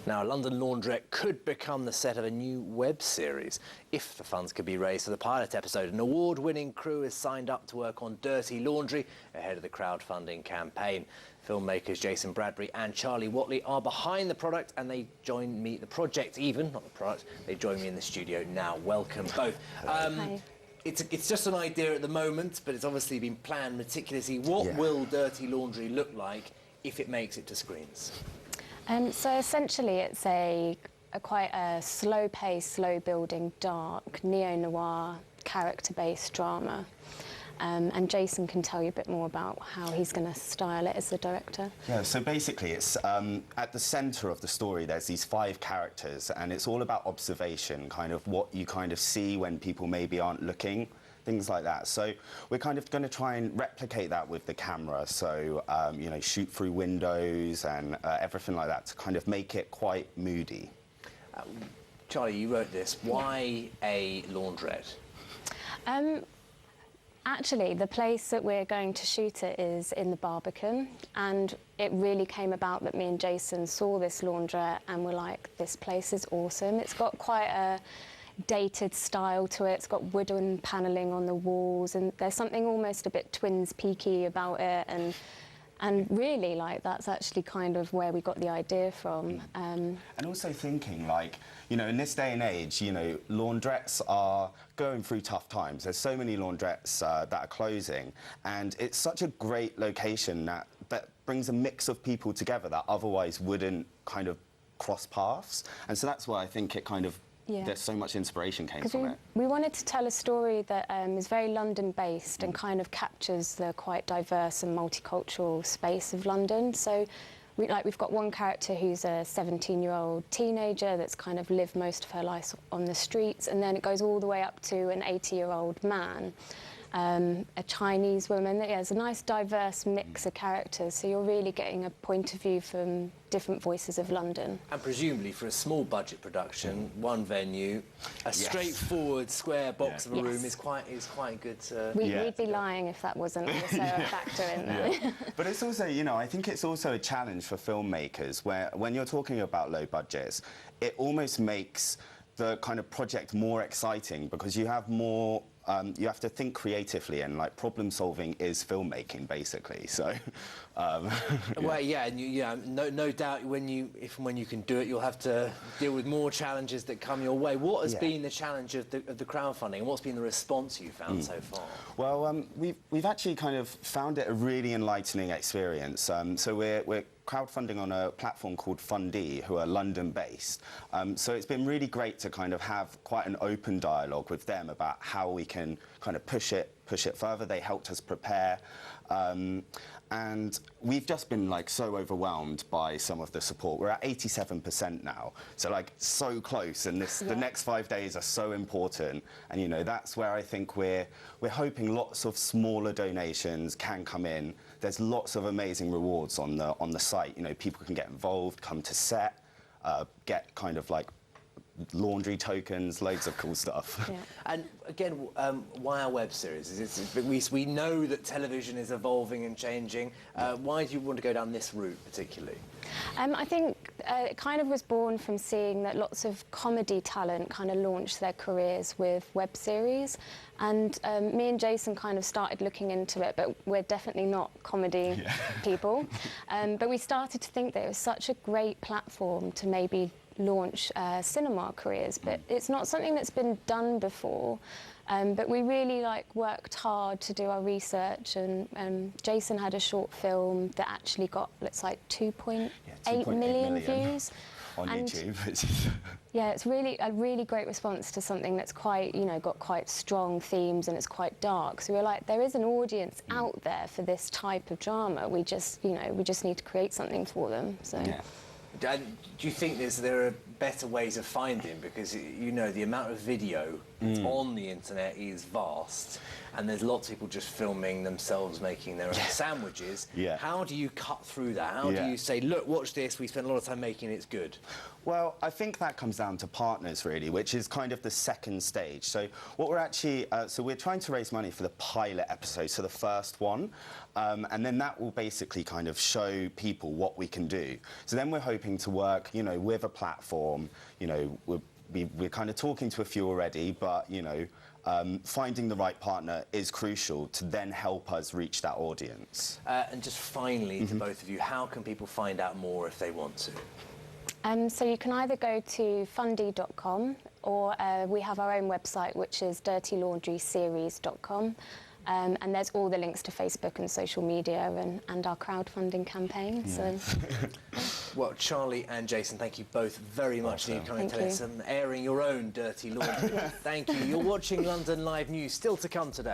Now, a London laundrette could become the set of a new web series if the funds could be raised for the pilot episode. An award-winning crew is signed up to work on Dirty Laundry ahead of the crowdfunding campaign. Filmmakers Jason Bradbury and Charli Whatley are behind the product, and they join me, the project even, not the product, they join me in the studio now. Welcome both. Hi. It's just an idea at the moment, but it's obviously been planned meticulously. What will Dirty Laundry look like if it makes it to screens? So essentially it's a quite a slow-paced, slow-building, dark, neo-noir, character-based drama. And Jason can tell you a bit more about how he's going to style it as the director. Yeah, so basically it's at the centre of the story there's these 5 characters, and it's all about observation, kind of what you kind of see when people maybe aren't looking, things like that. So we're kind of going to try and replicate that with the camera, so you know, shoot through windows and everything like that to kind of make it quite moody. Charli, you wrote this. Why a laundrette? Actually, the place that we're going to shoot it is in the Barbican, and it really came about that me and Jason saw this laundrette and were like, this place is awesome. It's got quite a dated style to it. It's got wooden panelling on the walls, and there's something almost a bit Twins Peaky about it, and really, like, that's actually kind of where we got the idea from. And also thinking, like, you know, in this day and age, you know, laundrettes are going through tough times. There's so many laundrettes that are closing, and it's such a great location that brings a mix of people together that otherwise wouldn't kind of cross paths. And so that's why I think it kind of, there's so much inspiration came from it. We wanted to tell a story that is very London-based and kind of captures the quite diverse and multicultural space of London. So we've got one character who's a 17-year-old teenager that's kind of lived most of her life on the streets, and then it goes all the way up to an 80-year-old man, a Chinese woman. There's a nice diverse mix of characters, so you're really getting a point of view from different voices of London. And presumably for a small budget production, one venue, a straightforward square box of a room is quite good to... We'd be lying if that wasn't also a factor in there. But it's also, you know, I think it's also a challenge for filmmakers where when you're talking about low budgets, it almost makes the kind of project more exciting because you have more... you have to think creatively, and like problem solving is filmmaking basically. So, well, yeah, and no doubt when you can do it, you'll have to deal with more challenges that come your way. What has been the challenge of the crowdfunding, and what's been the response you found so far? Well, we've actually kind of found it a really enlightening experience. So we're crowdfunding on a platform called Fundee, who are London-based. So it's been really great to kind of have quite an open dialogue with them about how we can kind of push it further. They helped us prepare. And we've just been like so overwhelmed by some of the support. We're at 87% now, so like so close, and the next 5 days are so important. And you know, that's where I think we're hoping lots of smaller donations can come in. There's lots of amazing rewards on the site. You know, people can get involved, come to set, get kind of like laundry tokens, loads of cool stuff. Yeah. And again, why our web series? We know that television is evolving and changing. Why do you want to go down this route particularly? I think it kind of was born from seeing that lots of comedy talent kind of launched their careers with web series. And me and Jason kind of started looking into it, but we're definitely not comedy people. But we started to think that it was such a great platform to maybe launch cinema careers, but it's not something that's been done before. But we really worked hard to do our research, and Jason had a short film that actually got, it's like 2.8 million views on YouTube. Yeah, it's really a really great response to something that's quite, you know, got quite strong themes and it's quite dark. So we're like, there is an audience out there for this type of drama. We just, you know, we just need to create something for them. So. Yeah. Do you think there are better ways of finding, because you know the amount of video on the internet is vast, and there's lots of people just filming themselves making their own sandwiches. How do you cut through that? How do you say, look, watch this, we spent a lot of time making it, it's good? Well, I think that comes down to partners, really, which is kind of the second stage. So what we're actually, so we're trying to raise money for the pilot episode, so the first one. And then that will basically kind of show people what we can do. So then we're hoping to work, you know, with a platform. You know, we're kind of talking to a few already, but, you know, finding the right partner is crucial to then help us reach that audience. And just finally, to both of you, how can people find out more if they want to? So you can either go to fundy.com or we have our own website, which is dirtylaundryseries.com. And there's all the links to Facebook and social media and our crowdfunding campaign. Yeah. So. Well, Charli and Jason, thank you both very much for coming to us and airing your own dirty laundry. Thank you. You're watching London Live News, still to come today.